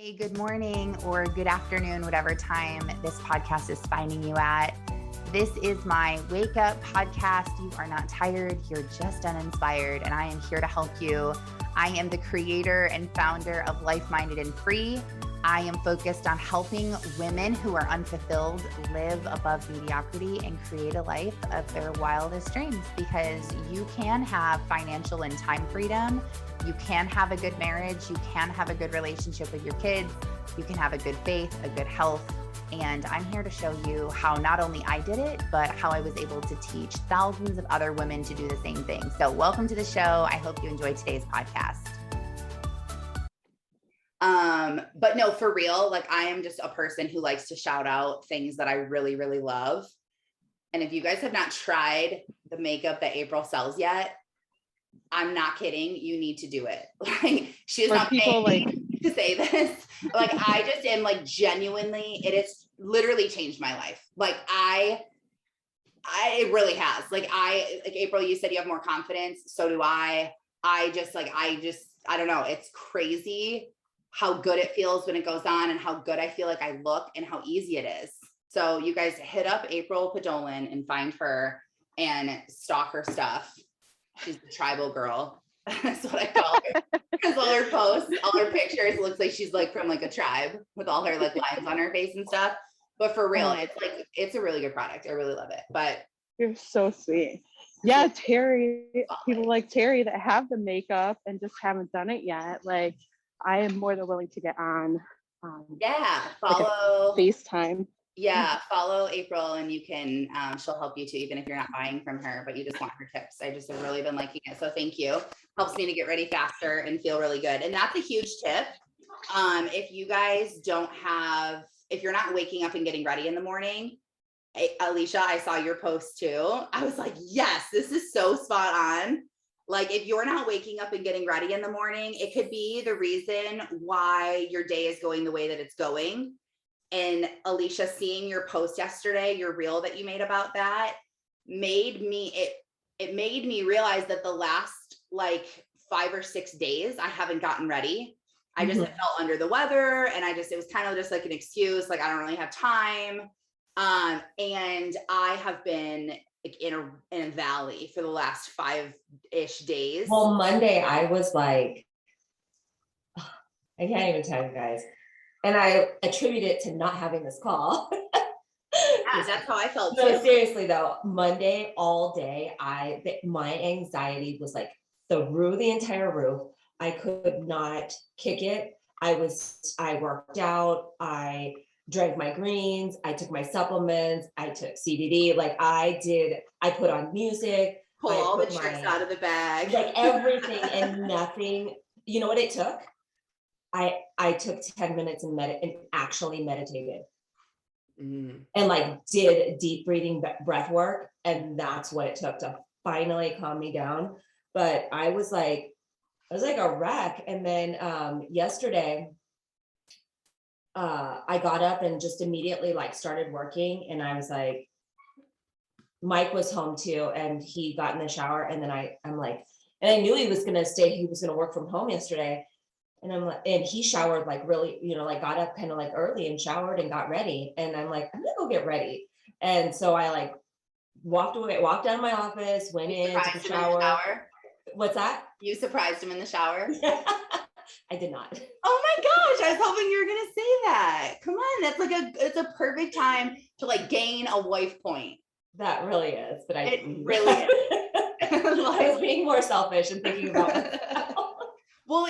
Hey, good morning or good afternoon, whatever time this podcast is finding you at. This is my wake up podcast. You are not tired, you're just uninspired, and I am here to help you. I am the creator and founder of Life Minded and Free. I am focused on helping women who are unfulfilled live above mediocrity and create a life of their wildest dreams, because you can have financial and time freedom. You can have a good marriage. You can have a good relationship with your kids. You can have a good faith, a good health. And I'm here to show you how not only I did it, but how I was able to teach thousands of other women to do the same thing. So welcome to the show. I hope you enjoyed today's podcast. But no, for real, like I am just a person who likes to shout out things that I really, really love. And if you guys have not tried the makeup that April sells yet, I'm not kidding. You need to do it. Like she's not paying me to say this. Like I just am like genuinely, it has literally changed my life. Like it really has. Like April, you said you have more confidence. So do I. I don't know. It's crazy how good it feels when it goes on and how good I feel like I look and how easy it is. So you guys hit up April Padolin and find her and stalk her stuff. She's the tribal girl. That's what I call her. Because all her posts, all her pictures looks like she's like from like a tribe with all her like lines on her face and stuff. But for real, it's a really good product. I really love it. But you're so sweet. Yeah, Terry, people like Terry that have the makeup and just haven't done it yet. Like I am more than willing to get on. Follow FaceTime. Yeah, follow April and you can, she'll help you too, even if you're not buying from her, but you just want her tips. I just have really been liking it. So thank you. Helps me to get ready faster and feel really good. And that's a huge tip. If you guys if you're not waking up and getting ready in the morning, Alicia, I saw your post too. I was like, yes, this is so spot on. Like if you're not waking up and getting ready in the morning, it could be the reason why your day is going the way that it's going. And Alicia, seeing your post yesterday, your reel that you made about that made me realize that the last like 5 or 6 days I haven't gotten ready. I just felt under the weather and it was kind of just like an excuse, like I don't really have time. And I have been like in a valley for the last 5-ish days. Well, Monday I was like, I can't even tell you guys. And I attribute it to not having this call. Yeah, that's how I felt too. No, seriously though, Monday all day, my anxiety was like through the entire roof. I could not kick it. I worked out. I drank my greens. I took my supplements. I took CBD. Like I put on music. Pull all the tricks out of the bag. Like everything and nothing. You know what it took? I took 10 minutes and actually meditated and like did deep breathing breath work. And that's what it took to finally calm me down. But I was like a wreck. And then yesterday, I got up and just immediately like started working. And I was like, Mike was home too. And he got in the shower. And then I'm like, and I knew he was going to work from home yesterday. And I'm like, and he showered like really, like got up kind of like early and showered and got ready. And I'm like, I'm gonna go get ready. And so I like walked down to my office, went in, took a shower. What's that? You surprised him in the shower? I did not. Oh my gosh, I was hoping you were gonna say that. Come on, that's like it's a perfect time to like gain a wife point. That really is, but it really is. I was being more selfish and thinking about myself. Well,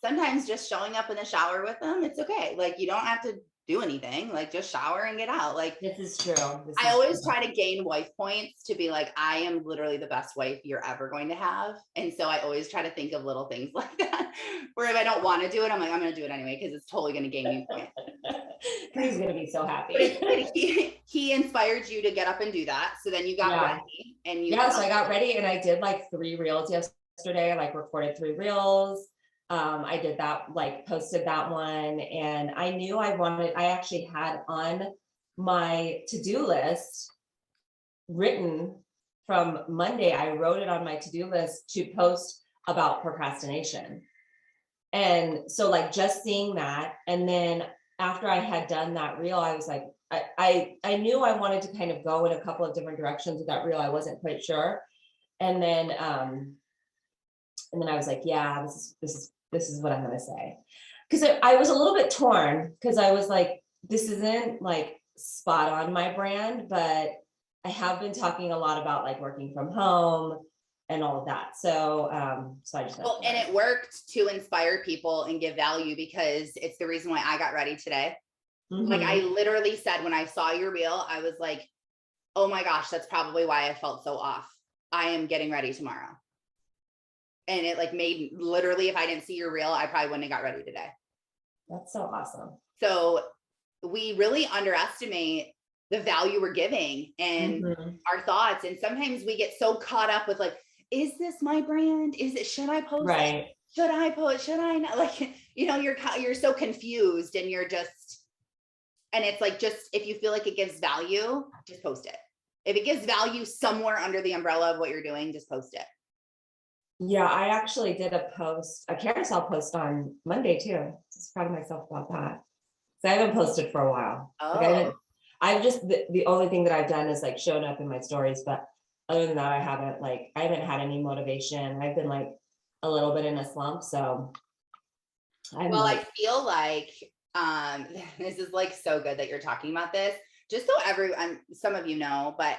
sometimes just showing up in the shower with them, it's okay. Like you don't have to do anything, like just shower and get out. Like this is true. I always try to gain wife points to be like, I am literally the best wife you're ever going to have. And so I always try to think of little things like that, where if I don't want to do it, I'm like, I'm going to do it anyway, because it's totally going to gain me points. He's going to be so happy. But he inspired you to get up and do that. So then you got ready and so I got ready and I did like 3 reels yesterday. I like recorded 3 reels. I did that, like posted that one, and I knew I actually had on my to-do list written from Monday. I wrote it on my to-do list to post about procrastination. And so like just seeing that, and then after I had done that reel, I was like, I knew I wanted to kind of go in a couple of different directions with that reel. I wasn't quite sure. And then I was like, yeah, this is what I'm gonna say. Because I was a little bit torn, because I was like, this isn't like spot on my brand, but I have been talking a lot about like working from home and all of that. So I just Well, and it worked to inspire people and give value, because it's the reason why I got ready today. Like I literally said, when I saw your reel, I was like, oh my gosh, that's probably why I felt so off. I am getting ready tomorrow. And it like made, literally, if I didn't see your reel, I probably wouldn't have got ready today. That's so awesome. So we really underestimate the value we're giving and our thoughts. And sometimes we get so caught up with like, is this my brand? Is it, should I post? Right. Should I post? Should I not? Like, you know, you're so confused, and you're just, and it's like, just, if you feel like it gives value, just post it. If it gives value somewhere under the umbrella of what you're doing, just post it. Yeah, I actually did a carousel post on Monday too. Just proud of myself about that. So I haven't posted for a while. Like I've just, the only thing that I've done is like shown up in my stories, but other than that, I haven't had any motivation. I've been like a little bit in a slump. So I feel like this is like so good that you're talking about this. Just so some of you know, but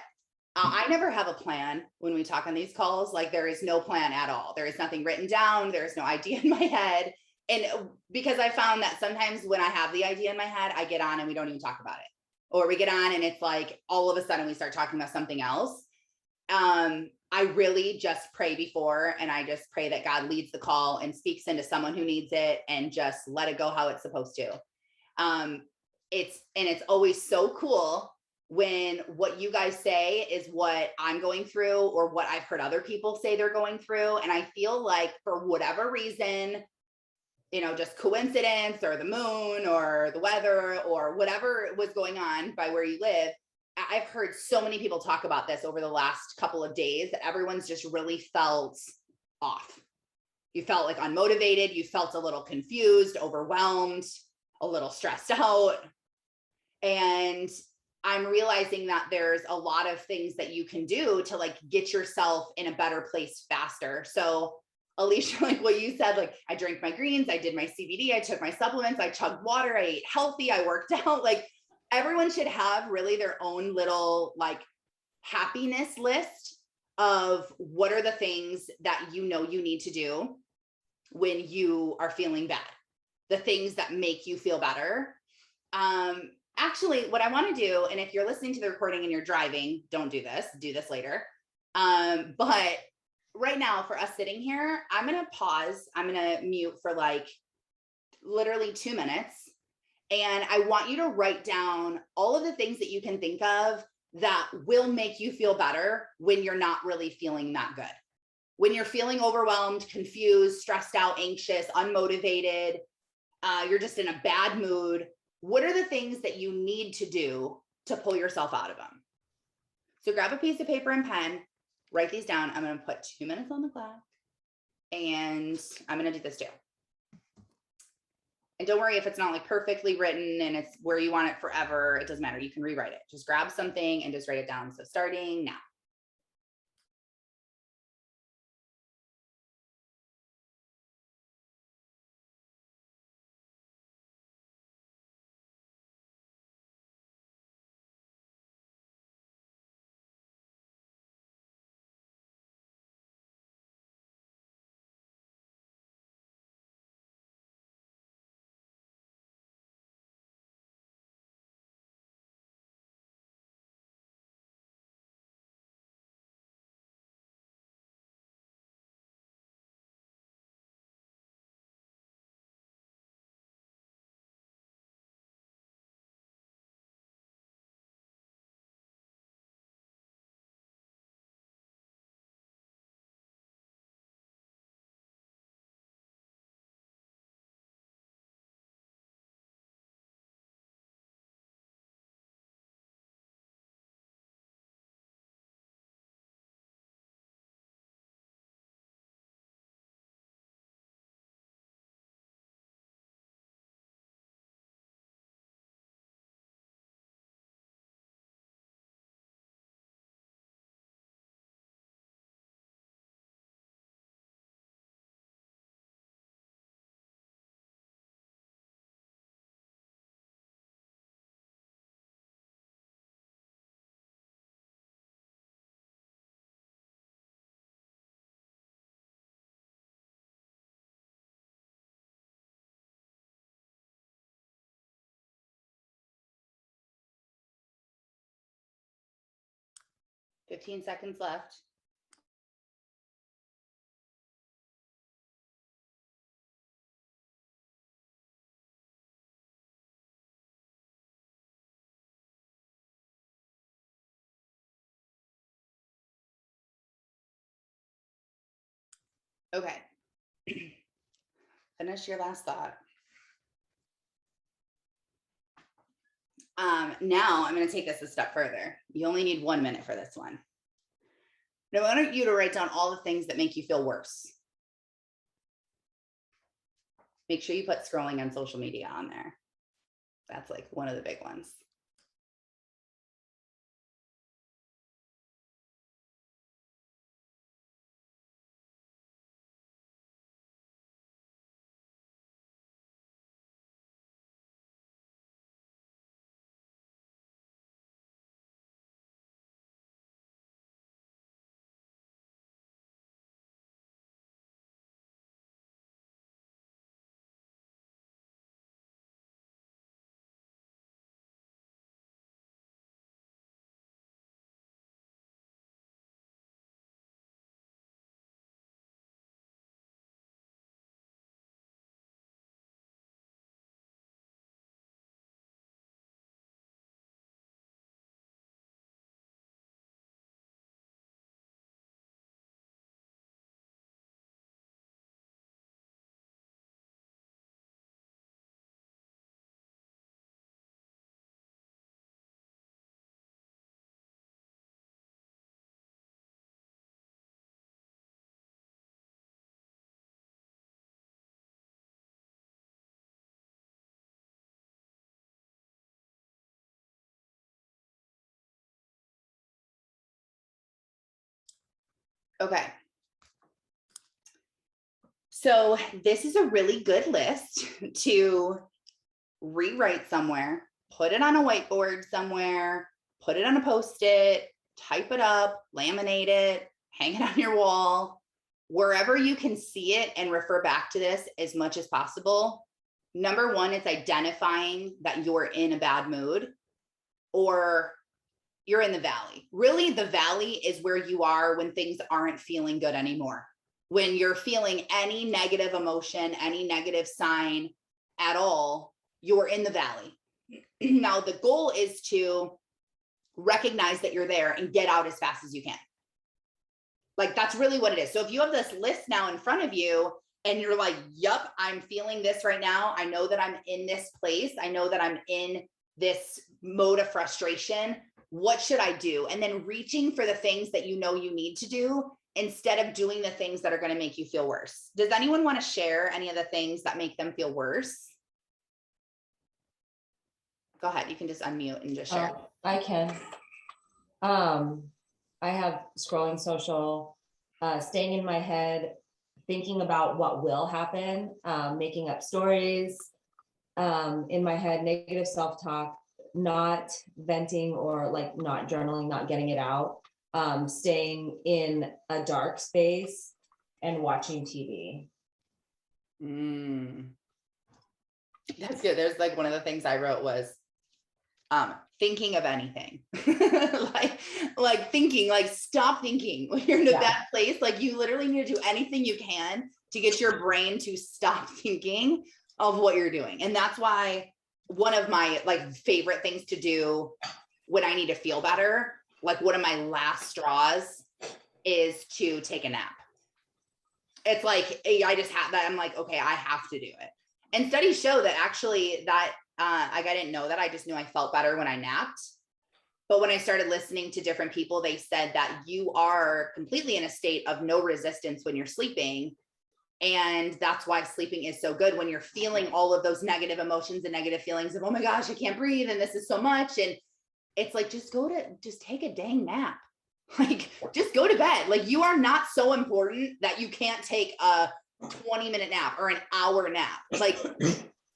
I never have a plan when we talk on these calls. Like there is no plan at all. There is nothing written down. There is no idea in my head. And because I found that sometimes when I have the idea in my head, I get on and we don't even talk about it. Or we get on and it's like all of a sudden we start talking about something else. I really just pray before, and I just pray that God leads the call and speaks into someone who needs it, and just let it go how it's supposed to. It's always so cool when what you guys say is what I'm going through, or what I've heard other people say they're going through. And I feel like for whatever reason, you know, just coincidence or the moon or the weather or whatever was going on by where you live, I've heard so many people talk about this over the last couple of days, that everyone's just really felt off. You felt like unmotivated. You felt a little confused, overwhelmed, a little stressed out. And I'm realizing that there's a lot of things that you can do to like get yourself in a better place faster. So Alicia, like what you said, like I drank my greens, I did my CBD, I took my supplements, I chugged water, I ate healthy, I worked out. Like everyone should have really their own little like happiness list of what are the things that you know you need to do when you are feeling bad, the things that make you feel better. Actually, what I want to do, and if you're listening to the recording and you're driving, don't do this later. But right now, for us sitting here, I'm going to pause. I'm going to mute for like literally 2 minutes. And I want you to write down all of the things that you can think of that will make you feel better when you're not really feeling that good. When you're feeling overwhelmed, confused, stressed out, anxious, unmotivated, you're just in a bad mood. What are the things that you need to do to pull yourself out of them? So grab a piece of paper and pen, write these down. I'm going to put 2 minutes on the clock, and I'm going to do this too. And don't worry if it's not like perfectly written and it's where you want it forever. It doesn't matter. You can rewrite it. Just grab something and just write it down. So starting now. 15 seconds left. Okay. Finish your last thought. Now I'm going to take this a step further. You only need 1 minute for this one. Now I want you to write down all the things that make you feel worse. Make sure you put scrolling on social media on there. That's like one of the big ones. Okay. So this is a really good list to rewrite somewhere, put it on a whiteboard somewhere, put it on a Post-it, type it up, laminate it, hang it on your wall, wherever you can see it and refer back to this as much as possible. Number one, it's identifying that you're in a bad mood or you're in the valley. Really, the valley is where you are when things aren't feeling good anymore. When you're feeling any negative emotion, any negative sign at all, you're in the valley. Now, the goal is to recognize that you're there and get out as fast as you can. Like, that's really what it is. So if you have this list now in front of you and you're like, yup, I'm feeling this right now. I know that I'm in this place. I know that I'm in this mode of frustration. What should I do? And then reaching for the things that you know you need to do instead of doing the things that are going to make you feel worse. Does anyone want to share any of the things that make them feel worse? Go ahead. You can just unmute and just share. I can. I have scrolling social, staying in my head, thinking about what will happen, making up stories in my head, negative self-talk, not venting or like not journaling, not getting it out, staying in a dark space and watching TV. That's good. There's like one of the things I wrote was thinking of anything. like thinking, like stop thinking when you're in a bad place. Like you literally need to do anything you can to get your brain to stop thinking of what you're doing. And that's why one of my like favorite things to do when I need to feel better, like one of my last straws is to take a nap. It's like, I just have that. I'm like, okay, I have to do it. And studies show that actually that I didn't know that. I just knew I felt better when I napped. But when I started listening to different people, they said that you are completely in a state of no resistance when you're sleeping. And that's why sleeping is so good when you're feeling all of those negative emotions and negative feelings of, oh my gosh, I can't breathe. And this is so much. And it's like, just take a dang nap. Like, just go to bed. Like, you are not so important that you can't take a 20-minute nap or an hour nap. Like,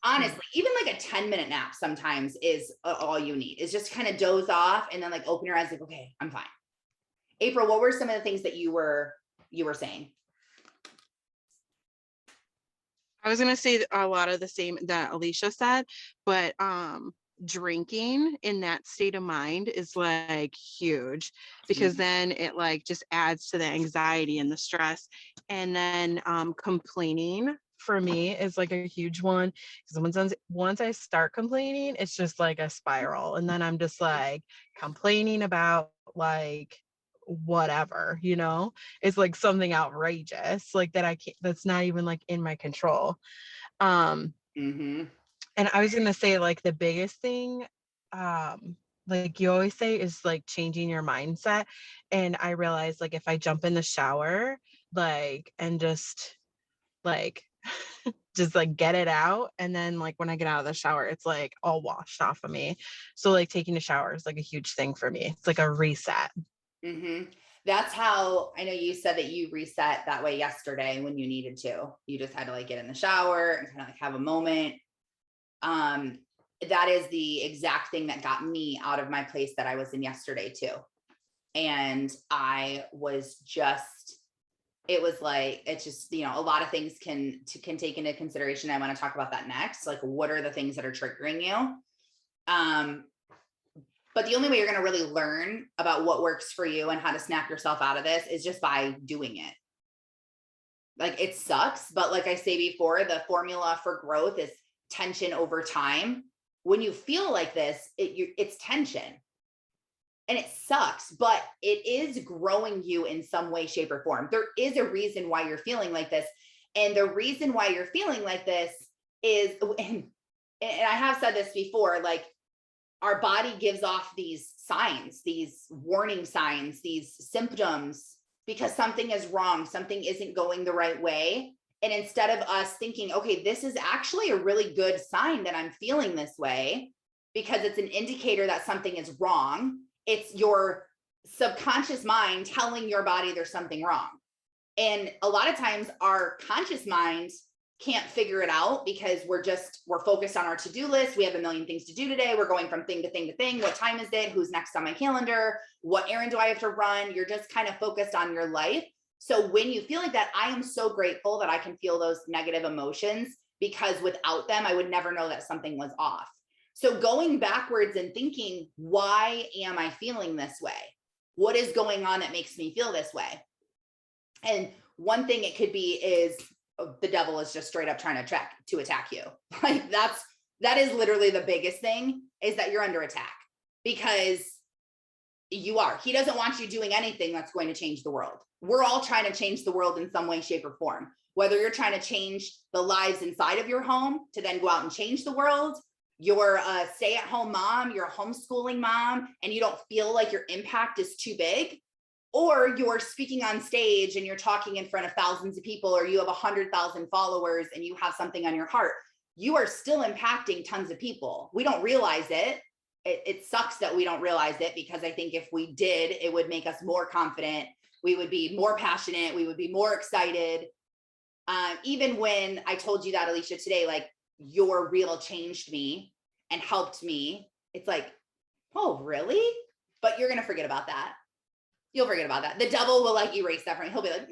honestly, even like a 10-minute nap sometimes is all you need, is just kind of doze off and then like open your eyes like, okay, I'm fine. April, what were some of the things that you were saying? I was going to say a lot of the same that Alicia said, but drinking in that state of mind is like huge, because then it like just adds to the anxiety and the stress. And then complaining for me is like a huge one, because once I start complaining, it's just like a spiral, and then I'm just like complaining about like whatever, you know, it's like something outrageous like that I can't, that's not even like in my control. Mm-hmm. And I was gonna say, like, the biggest thing, like you always say, is like changing your mindset. And I realized, like, if I jump in the shower, like, and just like just like get it out, and then like when I get out of the shower, it's like all washed off of me. So like taking a shower is like a huge thing for me. It's like a reset. Mm-hmm. That's how, I know you said that you reset that way yesterday when you needed to. You just had to like get in the shower and kind of like have a moment. That is the exact thing that got me out of my place that I was in yesterday too. And I was just, it was like, it's just, you know, a lot of things can take into consideration. I want to talk about that next. Like, what are the things that are triggering you? But the only way you're going to really learn about what works for you and how to snap yourself out of this is just by doing it. Like, it sucks, but like I say before, the formula for growth is tension over time. When you feel like this, it's tension. And it sucks, but it is growing you in some way, shape, or form. There is a reason why you're feeling like this. And the reason why you're feeling like this is, and I have said this before, like, our body gives off these signs, these warning signs, these symptoms, because something is wrong, something isn't going the right way. And instead of us thinking, okay, this is actually a really good sign that I'm feeling this way, because it's an indicator that something is wrong, it's your subconscious mind telling your body there's something wrong. And a lot of times our conscious mind can't figure it out because we're focused on our to-do list. We have a million things to do today. We're going from thing to thing to thing. What time is it? Who's next on my calendar? What errand do I have to run? You're just kind of focused on your life. So when you feel like that, I am so grateful that I can feel those negative emotions, because without them, I would never know that something was off. So going backwards and thinking, why am I feeling this way? What is going on that makes me feel this way? And one thing it could be is, the devil is just straight up trying to attack you. Like, that is literally the biggest thing, is that you're under attack, because you are. He doesn't want you doing anything that's going to change the world. We're all trying to change the world in some way, shape, or form. Whether you're trying to change the lives inside of your home to then go out and change the world, you're a stay-at-home mom, you're a homeschooling mom, and you don't feel like your impact is too big, or you're speaking on stage and you're talking in front of thousands of people, or you have 100,000 followers and you have something on your heart, you are still impacting tons of people. We don't realize it. It sucks that we don't realize it, because I think if we did, it would make us more confident. We would be more passionate. We would be more excited. Even when I told you that, Alicia, today, like, your reel changed me and helped me. It's like, oh, really? But you're going to forget about that. You'll forget about that. The devil will like erase that from you. He'll be like,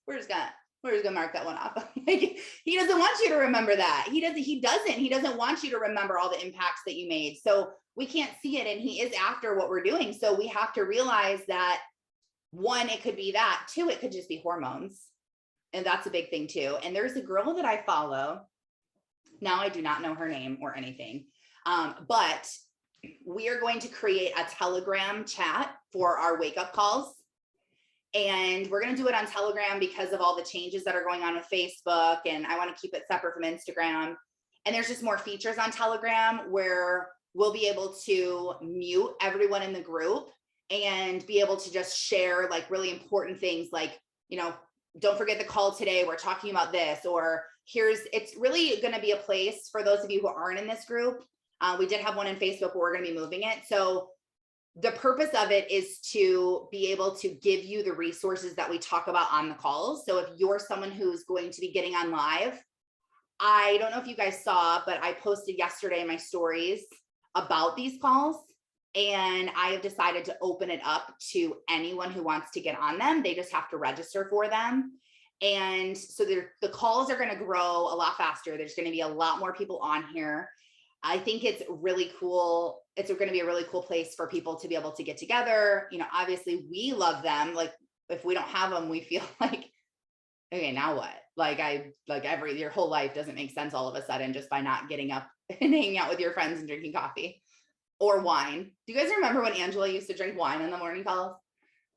we're just gonna mark that one off. Like, he doesn't want you to remember that. He doesn't want you to remember all the impacts that you made. So we can't see it, and he is after what we're doing. So we have to realize that, one, it could be that. Two, it could just be hormones. And that's a big thing too. And there's a girl that I follow. Now I do not know her name or anything. But we are going to create a Telegram chat for our wake up calls. And we're going to do it on Telegram because of all the changes that are going on with Facebook. And I want to keep it separate from Instagram. And there's just more features on Telegram where we'll be able to mute everyone in the group and be able to just share like really important things, like, you know, don't forget the call today. We're talking about this, or it's really going to be a place for those of you who aren't in this group. We did have one in Facebook, but we're going to be moving it. So the purpose of it is to be able to give you the resources that we talk about on the calls. So if you're someone who's going to be getting on live, I don't know if you guys saw, but I posted yesterday in my stories about these calls, and I have decided to open it up to anyone who wants to get on them. They just have to register for them. And so the calls are going to grow a lot faster. There's going to be a lot more people on here. I think it's really cool. It's going to be a really cool place for people to be able to get together. You know, obviously we love them. Like if we don't have them, we feel like, okay, now what? Like your whole life doesn't make sense all of a sudden just by not getting up and hanging out with your friends and drinking coffee or wine. Do you guys remember when Angela used to drink wine in the morning calls?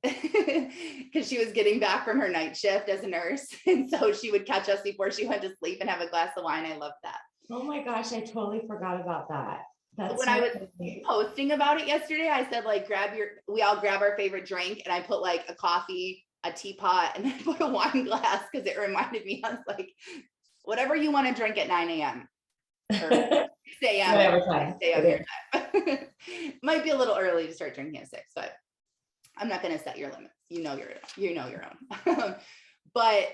Because she was getting back from her night shift as a nurse. And so she would catch us before she went to sleep and have a glass of wine. I loved that. Oh my gosh, I totally forgot about that. That's When so I was funny. posting about it yesterday, I said like, we all grab our favorite drink. And I put like a coffee, a teapot, and then put a wine glass because it reminded me, I was like, whatever you want to drink at 9 a.m. or 6 a.m. Whatever time. Stay up your time. Might be a little early to start drinking at 6, but I'm not going to set your limits. You know your own. But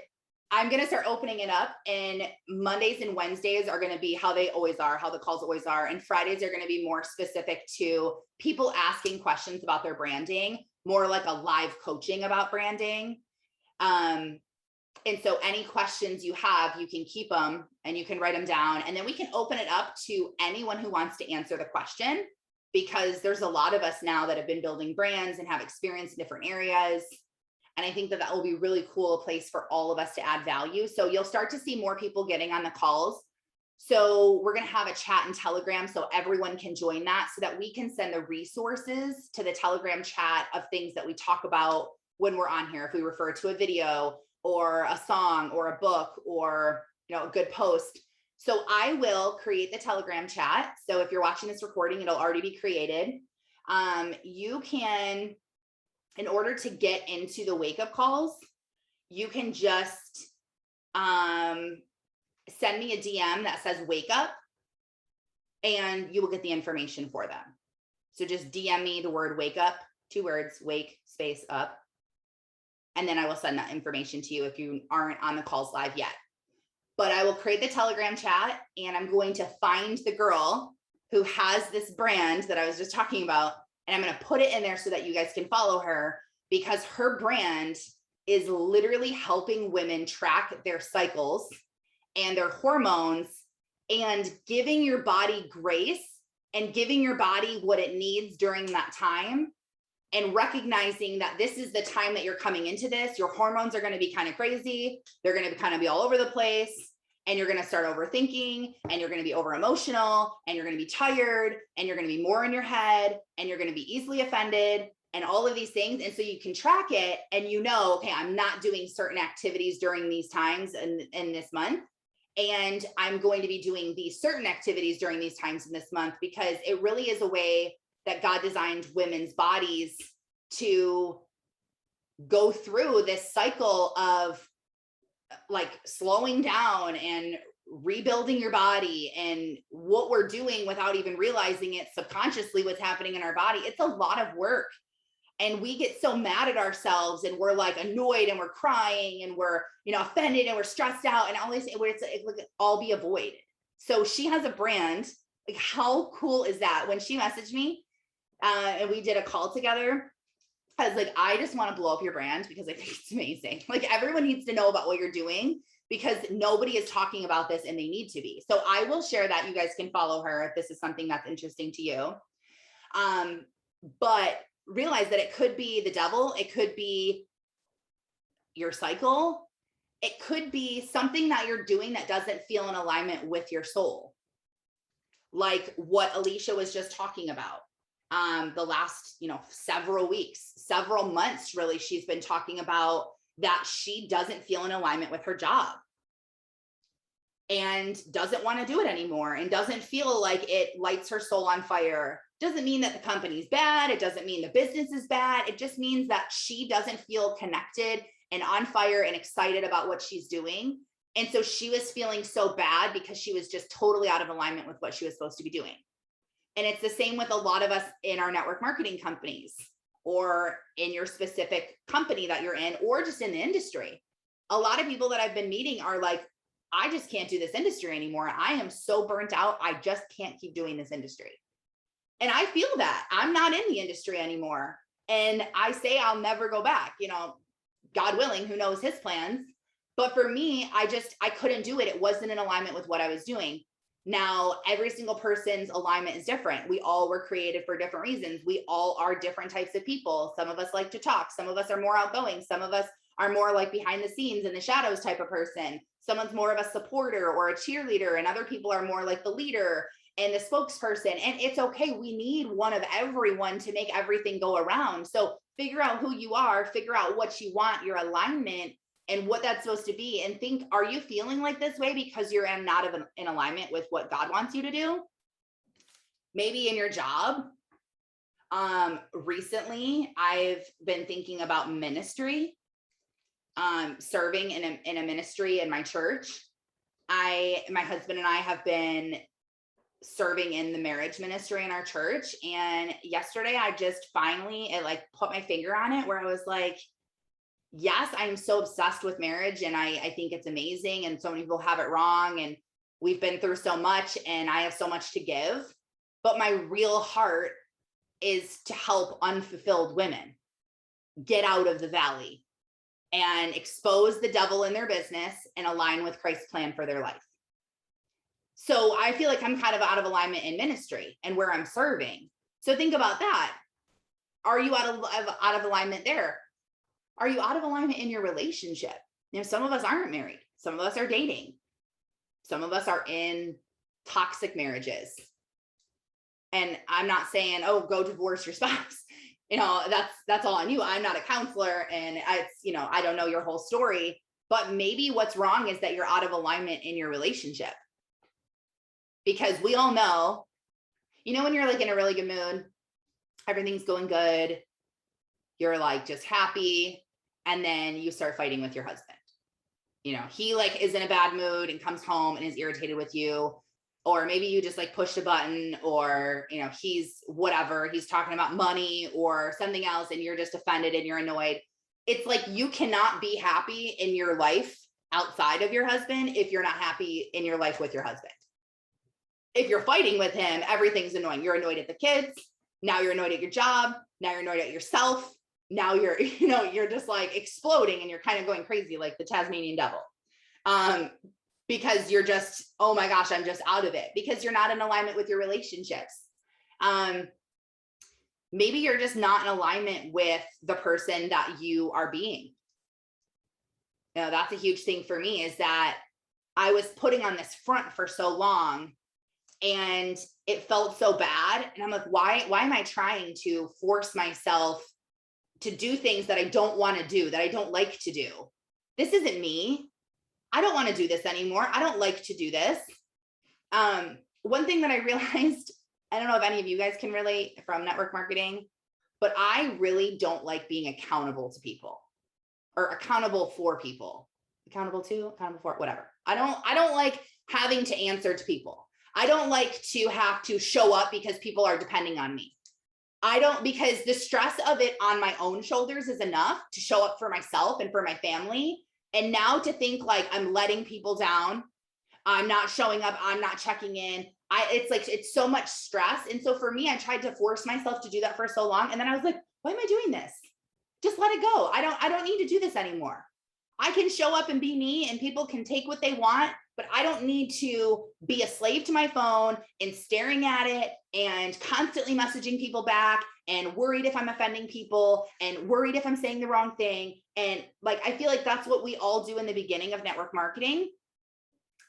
I'm going to start opening it up, and Mondays and Wednesdays are going to be how they always are, how the calls always are. And Fridays are going to be more specific to people asking questions about their branding, more like a live coaching about branding. And so any questions you have, you can keep them and you can write them down, and then we can open it up to anyone who wants to answer the question, because there's a lot of us now that have been building brands and have experience in different areas. And I think that that will be really cool, a place for all of us to add value. So you'll start to see more people getting on the calls. So we're going to have a chat and Telegram so everyone can join that, so that we can send the resources to the Telegram chat of things that we talk about when we're on here. If we refer to a video or a song or a book or, you know, a good post. So I will create the Telegram chat. So if you're watching this recording, it'll already be created. You can, in order to get into the wake up calls, you can just send me a DM that says wake up, and you will get the information for them. So just DM me the word wake up, 2 words, wake space up. And then I will send that information to you if you aren't on the calls live yet. But I will create the Telegram chat, and I'm going to find the girl who has this brand that I was just talking about. And I'm going to put it in there so that you guys can follow her, because her brand is literally helping women track their cycles and their hormones, and giving your body grace and giving your body what it needs during that time, and recognizing that this is the time that you're coming into this. Your hormones are going to be kind of crazy. They're going to kind of be all over the place, and you're going to start overthinking, and you're going to be over emotional, and you're going to be tired, and you're going to be more in your head, and you're going to be easily offended, and all of these things. And so you can track it, and you know, okay, I'm not doing certain activities during these times in this month, and I'm going to be doing these certain activities during these times in this month, because it really is a way that God designed women's bodies to go through this cycle of like slowing down and rebuilding your body, and what we're doing without even realizing it subconsciously, what's happening in our body. It's a lot of work. And we get so mad at ourselves, and we're like annoyed, and we're crying, and we're, you know, offended, and we're stressed out, and all these, where it's all be avoided. So she has a brand. Like, how cool is that? When she messaged me and we did a call together, I was like, I just want to blow up your brand, because I think it's amazing. Like, everyone needs to know about what you're doing, because nobody is talking about this, and they need to be. So I will share that. You guys can follow her if this is something that's interesting to you. But realize that it could be the devil. It could be your cycle. It could be something that you're doing that doesn't feel in alignment with your soul. Like what Alicia was just talking about. The last, you know, several weeks, several months, really, she's been talking about that she doesn't feel in alignment with her job, and doesn't want to do it anymore, and doesn't feel like it lights her soul on fire. Doesn't mean that the company's bad. It doesn't mean the business is bad. It just means that she doesn't feel connected and on fire and excited about what she's doing. And so she was feeling so bad because she was just totally out of alignment with what she was supposed to be doing. And it's the same with a lot of us in our network marketing companies, or in your specific company that you're in, or just in the industry. A lot of people that I've been meeting are like, I just can't do this industry anymore. I am so burnt out. I just can't keep doing this industry. And I feel that. I'm not in the industry anymore. And I say I'll never go back, you know, God willing, who knows his plans. But for me, I couldn't do it. It wasn't in alignment with what I was doing. Now, every single person's alignment is different. We all were created for different reasons. We all are different types of people. Some of us like to talk. Some of us are more outgoing. Some of us are more like behind the scenes in the shadows type of person. Someone's more of a supporter or a cheerleader, and other people are more like the leader and the spokesperson. And it's okay. We need one of everyone to make everything go around. So figure out who you are, figure out what you want, your alignment, and what that's supposed to be. And think, are you feeling like this way because you're not in alignment with what God wants you to do? Maybe in your job. Recently, I've been thinking about ministry, serving in a ministry in my church. My husband and I have been serving in the marriage ministry in our church. And yesterday I just finally, it like put my finger on it where I was like, yes, I'm so obsessed with marriage and I think it's amazing. And so many people have it wrong. And we've been through so much and I have so much to give. But my real heart is to help unfulfilled women get out of the valley and expose the devil in their business and align with Christ's plan for their life. So I feel like I'm kind of out of alignment in ministry and where I'm serving. So think about that. Are you out of alignment there? Are you out of alignment in your relationship? You know, some of us aren't married. Some of us are dating. Some of us are in toxic marriages. And I'm not saying, oh, go divorce your spouse. You know, that's all on you. I'm not a counselor and I don't know your whole story, but maybe what's wrong is that you're out of alignment in your relationship. Because we all know, when you're like in a really good mood, everything's going good, you're like just happy, and then you start fighting with your husband. He like is in a bad mood and comes home and is irritated with you, or maybe you just like pushed a button, or he's whatever, he's talking about money or something else and you're just offended and you're annoyed. It's like you cannot be happy in your life outside of your husband if you're not happy in your life with your husband. If you're fighting with him, everything's annoying. You're annoyed at the kids. Now you're annoyed at your job. Now you're annoyed at yourself. Now you're just like exploding and you're kind of going crazy like the Tasmanian devil. Because you're just, oh my gosh, I'm just out of it because you're not in alignment with your relationships. Maybe you're just not in alignment with the person that you are being. That's a huge thing for me, is that I was putting on this front for so long and it felt so bad. And I'm like, why am I trying to force myself to do things that I don't want to do, that I don't like to do? This isn't me. I don't want to do this anymore. I don't like to do this. One thing that I realized, I don't know if any of you guys can relate from network marketing, but I really don't like being accountable to people or accountable for people. Accountable to, accountable for, whatever. I don't like having to answer to people. I don't like to have to show up because people are depending on me. Because the stress of it on my own shoulders is enough to show up for myself and for my family. And now to think like I'm letting people down, I'm not showing up, I'm not checking in. It's so much stress. And so for me, I tried to force myself to do that for so long. And then I was like, why am I doing this? Just let it go. I don't need to do this anymore. I can show up and be me and people can take what they want, but I don't need to be a slave to my phone and staring at it and constantly messaging people back and worried if I'm offending people and worried if I'm saying the wrong thing. And like, I feel like that's what we all do in the beginning of network marketing,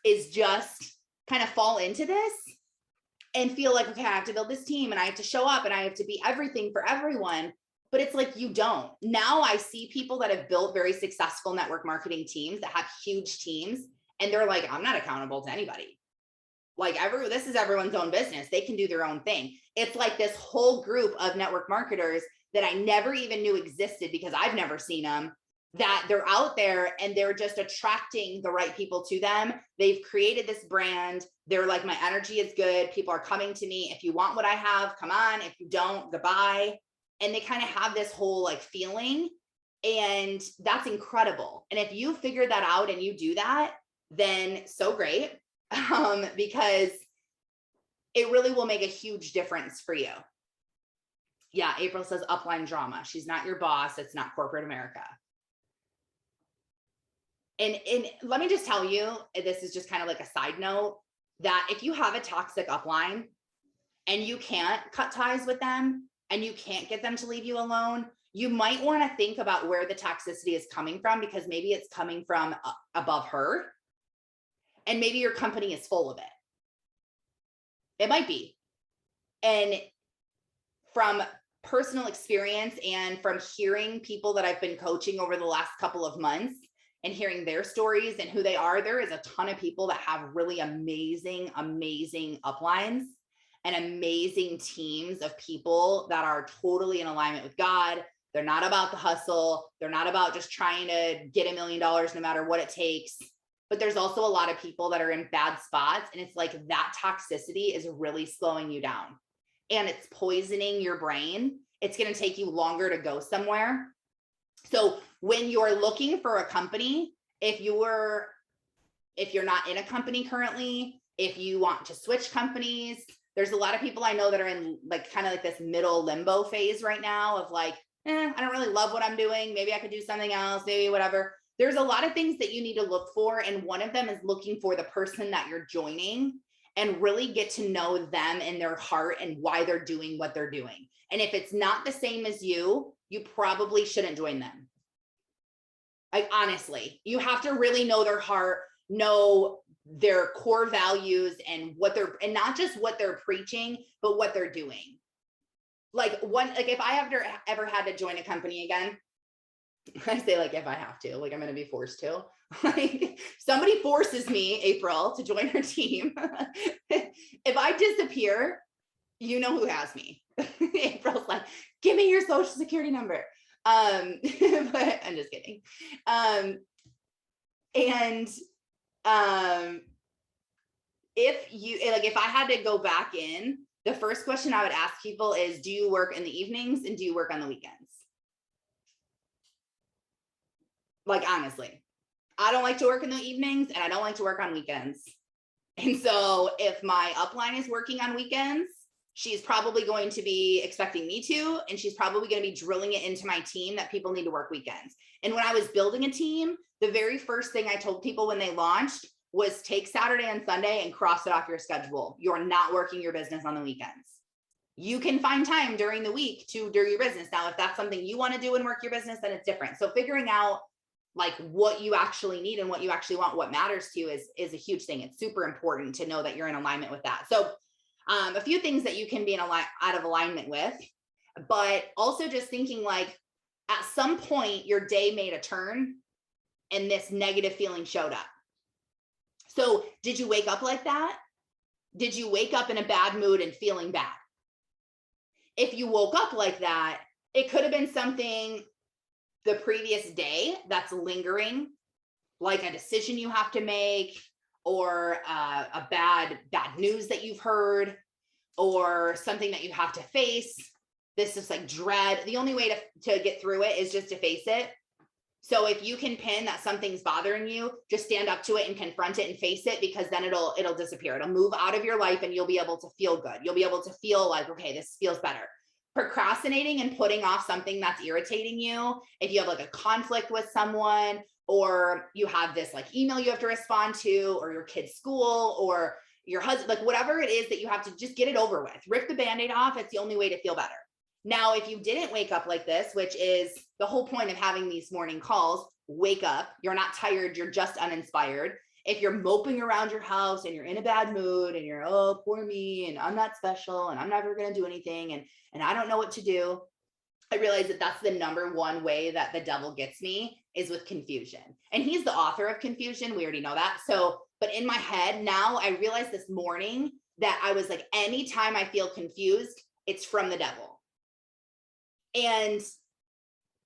is just kind of fall into this and feel like, okay, I have to build this team and I have to show up and I have to be everything for everyone. But it's like, you don't. Now I see people that have built very successful network marketing teams that have huge teams. And they're like, I'm not accountable to anybody. Like this is everyone's own business. They can do their own thing. It's like this whole group of network marketers that I never even knew existed because I've never seen them, that they're out there and they're just attracting the right people to them. They've created this brand. They're like, my energy is good. People are coming to me. If you want what I have, come on. If you don't, goodbye. And they kind of have this whole like feeling, and that's incredible. And if you figure that out and you do that, then so great, because it really will make a huge difference for you. Yeah, April says upline drama. She's not your boss. It's not corporate America. And let me just tell you, this is just kind of like a side note. that if you have a toxic upline and you can't cut ties with them and you can't get them to leave you alone, you might want to think about where the toxicity is coming from, because maybe it's coming from above her, and maybe your company is full of it. It might be. And from personal experience and from hearing people that I've been coaching over the last couple of months and hearing their stories and who they are, there is a ton of people that have really amazing, amazing uplines and amazing teams of people that are totally in alignment with God. They're not about the hustle. They're not about just trying to get $1 million no matter what it takes. But there's also a lot of people that are in bad spots. And it's like that toxicity is really slowing you down and it's poisoning your brain. It's going to take you longer to go somewhere. So when you're looking for a company, if you're not in a company currently, if you want to switch companies, there's a lot of people I know that are in like kind of like this middle limbo phase right now of like, I don't really love what I'm doing. Maybe I could do something else, maybe whatever. There's a lot of things that you need to look for. And one of them is looking for the person that you're joining and really get to know them and their heart and why they're doing what they're doing. And if it's not the same as you, you probably shouldn't join them. Like, honestly, you have to really know their heart, know their core values and and not just what they're preaching, but what they're doing. Like if I ever had to join a company again, I say like, if I have to, like I'm going to be forced to, like somebody forces me, April, to join her team. If I disappear, you know who has me. April's like, give me your social security number. But I'm just kidding. If I had to go back in, the first question I would ask people is, do you work in the evenings and do you work on the weekends? Like, honestly, I don't like to work in the evenings and I don't like to work on weekends. And so if my upline is working on weekends, she's probably going to be expecting me to, and she's probably going to be drilling it into my team that people need to work weekends. And when I was building a team, the very first thing I told people when they launched was take Saturday and Sunday and cross it off your schedule. You're not working your business on the weekends. You can find time during the week to do your business. Now, if that's something you want to do and work your business, then it's different. So figuring out like what you actually need and what you actually want, what matters to you is a huge thing. It's super important to know that you're in alignment with that. So a few things that you can be out of alignment with, but also just thinking like at some point your day made a turn and this negative feeling showed up. So did you wake up like that? Did you wake up in a bad mood and feeling bad? If you woke up like that, it could have been something the previous day that's lingering, like a decision you have to make, or a bad news that you've heard, or something that you have to face. This is like dread. The only way to get through it is just to face it. So if you can pin that something's bothering you, just stand up to it and confront it and face it, because then it'll disappear. It'll move out of your life and you'll be able to feel good. You'll be able to feel like, okay, this feels better. Procrastinating and putting off something that's irritating you, if you have like a conflict with someone, or you have this like email you have to respond to, or your kid's school, or your husband, like whatever it is that you have to just get it over with, rip the Band-Aid off. It's the only way to feel better. Now, if you didn't wake up like this, which is the whole point of having these morning calls, wake up, you're not tired, you're just uninspired. If you're moping around your house and you're in a bad mood and you're, oh, poor me, and I'm not special and I'm never going to do anything and I don't know what to do, I realize that that's the number one way that the devil gets me, is with confusion. And he's the author of confusion. We already know that. So, but in my head now, I realized this morning that I was like, anytime I feel confused, it's from the devil. And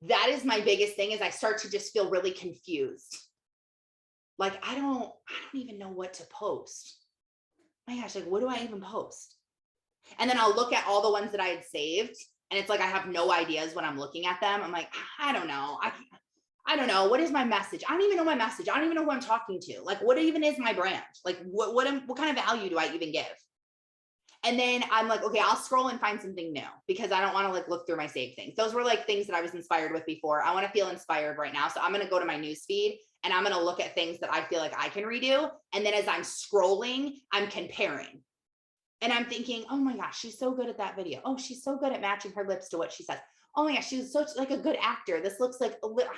that is my biggest thing, is I start to just feel really confused. Like, I don't even know what to post. My gosh, like, what do I even post? And then I'll look at all the ones that I had saved, and it's like, I have no ideas when I'm looking at them. I'm like, I don't know. I don't know. What is my message? I don't even know my message. I don't even know who I'm talking to. Like, what even is my brand? Like, what kind of value do I even give? And then I'm like, okay, I'll scroll and find something new, because I don't want to like look through my saved things. Those were like things that I was inspired with before. I want to feel inspired right now. So I'm going to go to my news feed and I'm going to look at things that I feel like I can redo. And then as I'm scrolling, I'm comparing. And I'm thinking, oh my gosh, she's so good at that video. Oh, she's so good at matching her lips to what she says. Oh my gosh, she's such like a good actor. This looks like,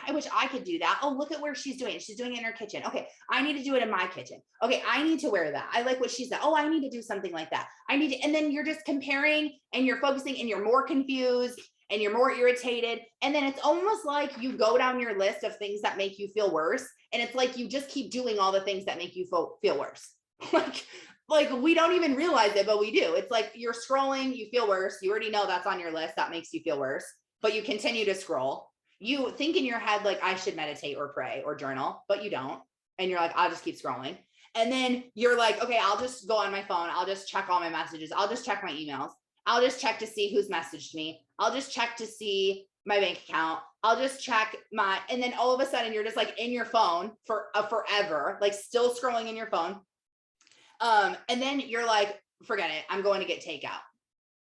I wish I could do that. Oh, look at where she's doing it. She's doing it in her kitchen. Okay, I need to do it in my kitchen. Okay, I need to wear that. I like what she said. Oh, I need to do something like that. I need to, and then you're just comparing and you're focusing and you're more confused and you're more irritated. And then it's almost like you go down your list of things that make you feel worse. And it's like you just keep doing all the things that make you feel worse. Like we don't even realize it, but we do. It's like you're scrolling, you feel worse. You already know that's on your list. That makes you feel worse, but you continue to scroll. You think in your head, like, I should meditate or pray or journal, but you don't. And you're like, I'll just keep scrolling. And then you're like, okay, I'll just go on my phone. I'll just check all my messages. I'll just check my emails. I'll just check to see who's messaged me. I'll just check to see my bank account. I'll just check my, and then all of a sudden you're just like in your phone for forever, like still scrolling in your phone. And then you're like, forget it. I'm going to get takeout.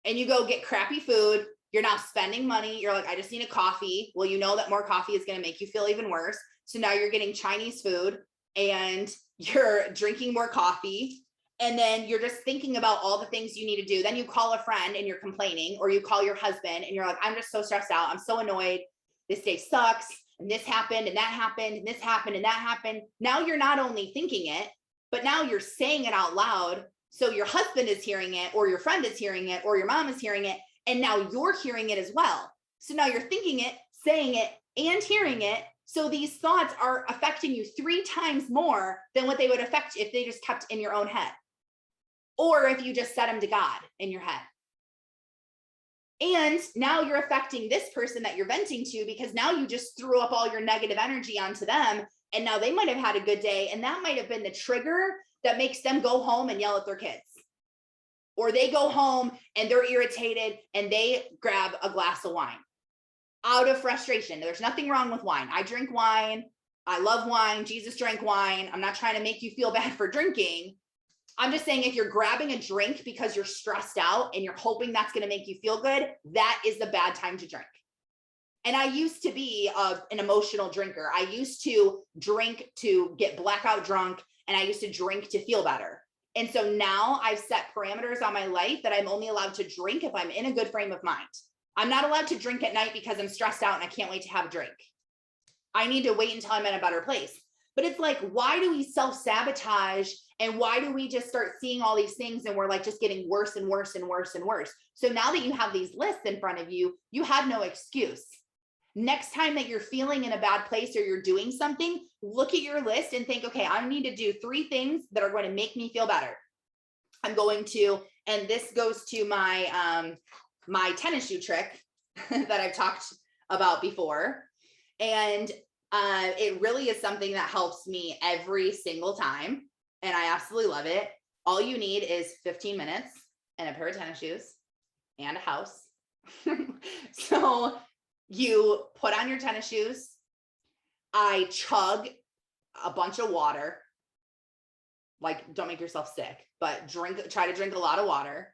And you go get crappy food. You're now spending money. You're like, I just need a coffee. Well, you know that more coffee is going to make you feel even worse. So now you're getting Chinese food and you're drinking more coffee. And then you're just thinking about all the things you need to do. Then you call a friend and you're complaining, or you call your husband and you're like, I'm just so stressed out. I'm so annoyed. This day sucks. And this happened and that happened and this happened and that happened. Now you're not only thinking it, but now you're saying it out loud. So your husband is hearing it, or your friend is hearing it, or your mom is hearing it. And now you're hearing it as well. So now you're thinking it, saying it, and hearing it. So these thoughts are affecting you 3 times more than what they would affect if they just kept in your own head. Or if you just set them to God in your head. And now you're affecting this person that you're venting to, because now you just threw up all your negative energy onto them. And now they might have had a good day. And that might have been the trigger that makes them go home and yell at their kids. Or they go home and they're irritated and they grab a glass of wine out of frustration. There's nothing wrong with wine. I drink wine. I love wine. Jesus drank wine. I'm not trying to make you feel bad for drinking. I'm just saying, if you're grabbing a drink because you're stressed out and you're hoping that's going to make you feel good, that is the bad time to drink. And I used to be an emotional drinker. I used to drink to get blackout drunk, and I used to drink to feel better. And so now I've set parameters on my life that I'm only allowed to drink if I'm in a good frame of mind. I'm not allowed to drink at night because I'm stressed out and I can't wait to have a drink. I need to wait until I'm in a better place. But it's like, why do we self-sabotage, and why do we just start seeing all these things and we're like just getting worse and worse and worse and worse? So now that you have these lists in front of you, you have no excuse. Next time that you're feeling in a bad place or you're doing something, look at your list and think, okay, I need to do 3 things that are going to make me feel better. I'm going to, and this goes to my, my tennis shoe trick that I've talked about before. And it really is something that helps me every single time. And I absolutely love it. All you need is 15 minutes and a pair of tennis shoes and a house. So you put on your tennis shoes. I chug a bunch of water. Like, don't make yourself sick, but try to drink a lot of water.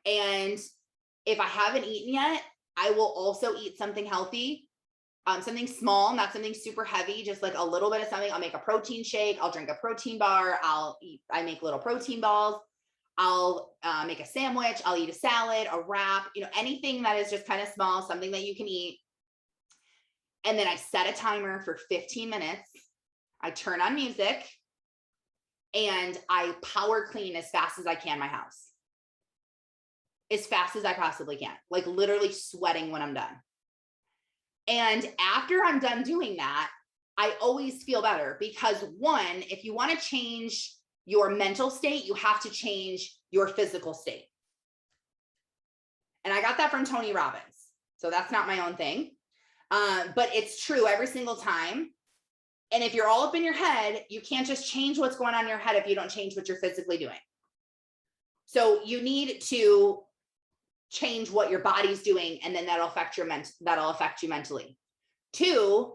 And if I haven't eaten yet, I will also eat something healthy. Something small, not something super heavy, just like a little bit of something. I'll make a protein shake. I'll drink a protein bar. I make little protein balls. I'll make a sandwich. I'll eat a salad, a wrap, anything that is just kind of small, something that you can eat. And then I set a timer for 15 minutes. I turn on music and I power clean as fast as I can my house. As fast as I possibly can, like literally sweating when I'm done. And after I'm done doing that, I always feel better, because 1, if you want to change your mental state, you have to change your physical state. And I got that from Tony Robbins. So that's not my own thing. But it's true every single time. And if you're all up in your head, you can't just change what's going on in your head if you don't change what you're physically doing. So you need to change what your body's doing, and then that'll affect you mentally. 2,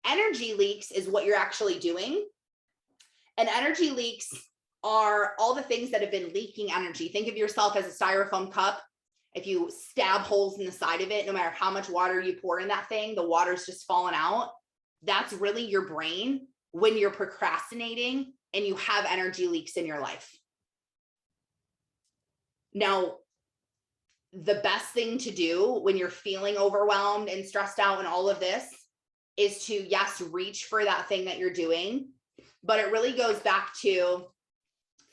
energy leaks is what you're actually doing. And energy leaks are all the things that have been leaking energy. Think of yourself as a styrofoam cup. If you stab holes in the side of it, no matter how much water you pour in that thing, the water's just falling out. That's really your brain when you're procrastinating and you have energy leaks in your life. Now, the best thing to do when you're feeling overwhelmed and stressed out and all of this is to, yes, reach for that thing that you're doing, but it really goes back to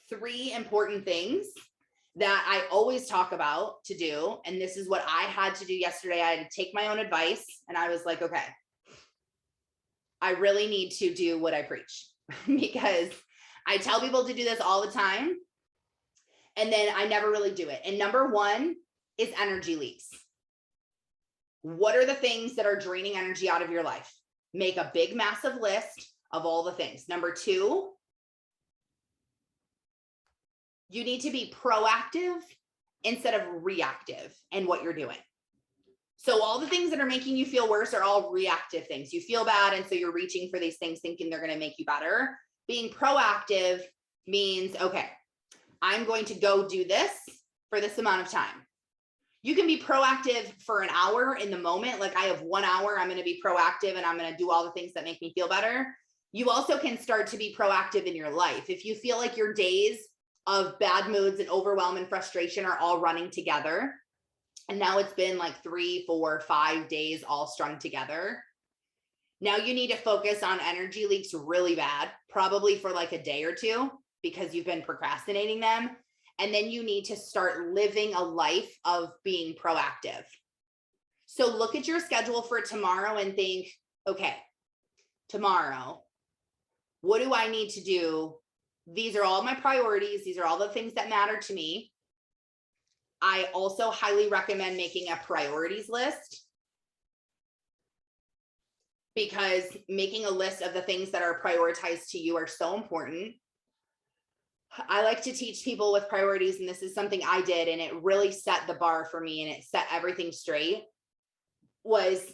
3 important things that I always talk about to do. And this is what I had to do yesterday. I had to take my own advice, and I was like, okay, I really need to do what I preach because I tell people to do this all the time, and then I never really do it. And number 1 is energy leaks. What are the things that are draining energy out of your life? Make a big, massive list of all the things. Number 2, you need to be proactive instead of reactive in what you're doing. So all the things that are making you feel worse are all reactive things. You feel bad, and so you're reaching for these things thinking they're going to make you better. Being proactive means, okay, I'm going to go do this for this amount of time. You can be proactive for an hour in the moment. Like, I have 1 hour, I'm going to be proactive and I'm going to do all the things that make me feel better. You also can start to be proactive in your life. If you feel like your days of bad moods and overwhelm and frustration are all running together, and now it's been like 3, 4, 5 days all strung together, now you need to focus on energy leaks really bad, probably for like a day or 2, because you've been procrastinating them. And then you need to start living a life of being proactive. So look at your schedule for tomorrow and think, okay, tomorrow, what do I need to do? These are all my priorities. These are all the things that matter to me. I also highly recommend making a priorities list, because making a list of the things that are prioritized to you are so important. I like to teach people with priorities, and this is something I did, and it really set the bar for me, and it set everything straight. And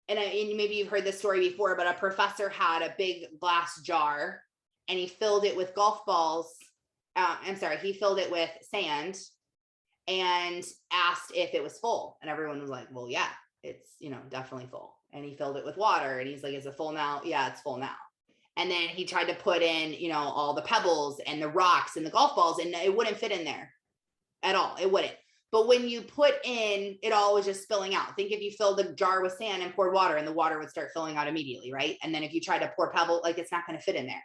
maybe you've heard this story before, but a professor had a big glass jar, and he filled it with golf balls. He filled it with sand and asked if it was full. And everyone was like, well, yeah, it's, definitely full. And he filled it with water, and he's like, is it full now? Yeah, it's full now. And then he tried to put in, all the pebbles and the rocks and the golf balls, and it wouldn't fit in there at all. It wouldn't. But when you put in, it all was just spilling out. Think if you filled the jar with sand and poured water, and the water would start filling out immediately, right? And then if you try to pour pebble, like, it's not going to fit in there.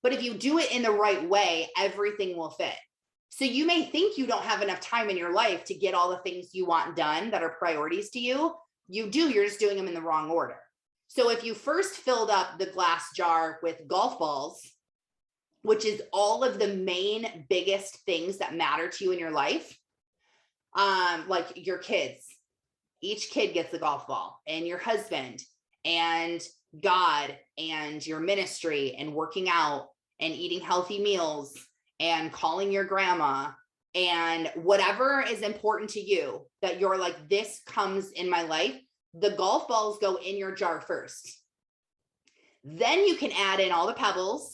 But if you do it in the right way, everything will fit. So you may think you don't have enough time in your life to get all the things you want done that are priorities to you. You do, you're just doing them in the wrong order. So if you first filled up the glass jar with golf balls, which is all of the main biggest things that matter to you in your life, like your kids, each kid gets a golf ball, and your husband and God and your ministry and working out and eating healthy meals and calling your grandma and whatever is important to you that you're like, this comes in my life, the golf balls go in your jar first. Then you can add in all the pebbles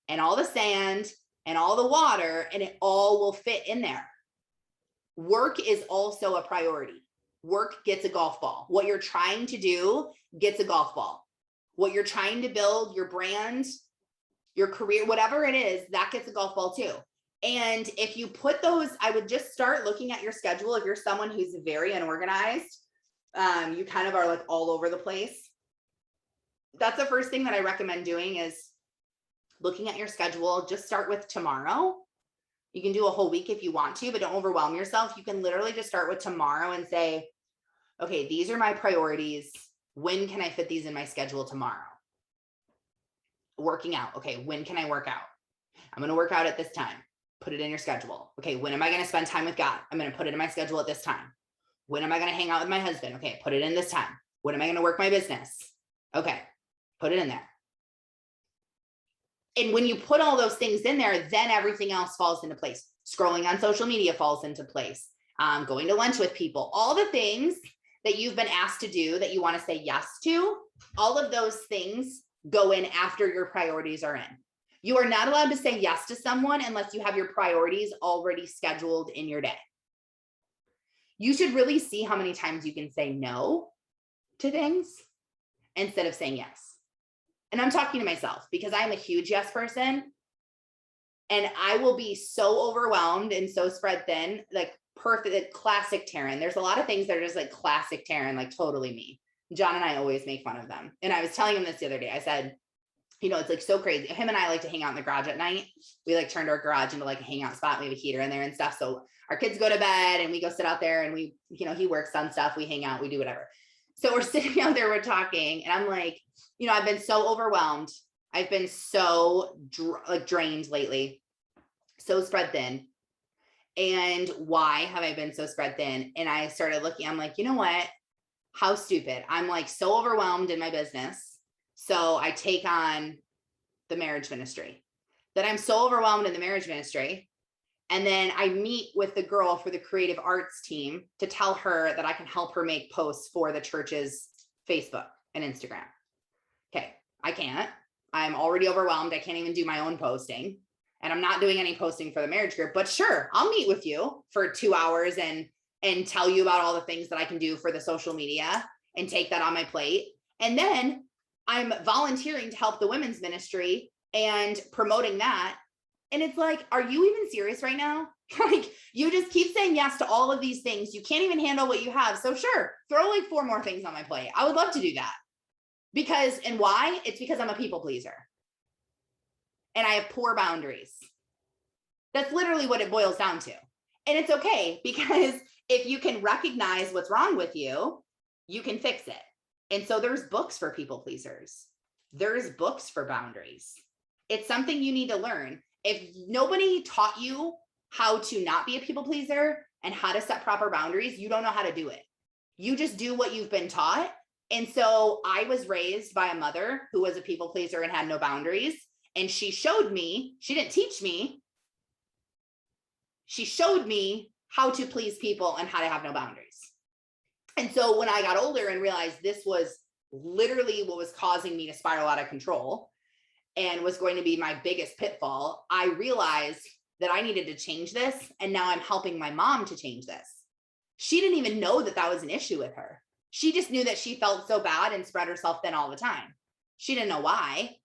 and all the sand and all the water, and it all will fit in there. Work is also a priority. Work gets a golf ball. What you're trying to do gets a golf ball. What you're trying to build, your brand, your career, whatever it is, that gets a golf ball too. And if you put those, I would just start looking at your schedule. If you're someone who's very unorganized, you kind of are like all over the place. That's the first thing that I recommend doing, is looking at your schedule. Just start with tomorrow. You can do a whole week if you want to, but don't overwhelm yourself. You can literally just start with tomorrow and say, okay, these are my priorities. When can I fit these in my schedule tomorrow? Working out. Okay, when can I work out? I'm going to work out at this time. Put it in your schedule. Okay, when am I going to spend time with God? I'm going to put it in my schedule at this time. When am I going to hang out with my husband? Okay, put it in this time. When am I going to work my business? Okay, put it in there. And when you put all those things in there, then everything else falls into place. Scrolling on social media falls into place. Going to lunch with people, all the things that you've been asked to do that you want to say yes to, all of those things go in after your priorities are in. You are not allowed to say yes to someone unless you have your priorities already scheduled in your day. You should really see how many times you can say no to things instead of saying yes. and I'm talking to myself because I'm a huge yes person. And I will be so overwhelmed and so spread thin, like perfect, classic Taryn. There's a lot of things that are just like classic Taryn, like totally me. John and I always make fun of them. And I was telling him this the other day. I said, you know, it's like so crazy. Him and I like to hang out in the garage at night. We like turned our garage into like a hangout spot. We have a heater in there and stuff. So our kids go to bed and we go sit out there and we, you know, he works on stuff. We hang out, we do whatever. So we're sitting out there, we're talking, and I'm like, you know, I've been so overwhelmed. I've been so drained lately, so spread thin. And why have I been so spread thin? And I started looking, I'm like, you know what? How stupid. I'm like so overwhelmed in my business. So I take on the marriage ministry. That I'm so overwhelmed in the marriage ministry. And then I meet with the girl for the creative arts team to tell her that I can help her make posts for the church's Facebook and Instagram. Okay, I can't. I'm already overwhelmed. I can't even do my own posting. And I'm not doing any posting for the marriage group, but sure, I'll meet with you for 2 hours and tell you about all the things that I can do for the social media and take that on my plate. And then I'm volunteering to help the women's ministry and promoting that. And it's like, are you even serious right now? Like, you just keep saying yes to all of these things. You can't even handle what you have. So sure, throw like 4 more things on my plate. I would love to do that. Because, and why? It's because I'm a people pleaser. And I have poor boundaries. That's literally what it boils down to. And it's okay, because if you can recognize what's wrong with you, you can fix it. And so there's books for people pleasers. There's books for boundaries. It's something you need to learn. If nobody taught you how to not be a people pleaser and how to set proper boundaries, you don't know how to do it. You just do what you've been taught. And so I was raised by a mother who was a people pleaser and had no boundaries. And she showed me, she didn't teach me. She showed me how to please people and how to have no boundaries. And so when I got older and realized this was literally what was causing me to spiral out of control and was going to be my biggest pitfall, I realized that I needed to change this. And now I'm helping my mom to change this. She didn't even know that that was an issue with her. She just knew that she felt so bad and spread herself thin all the time. She didn't know why.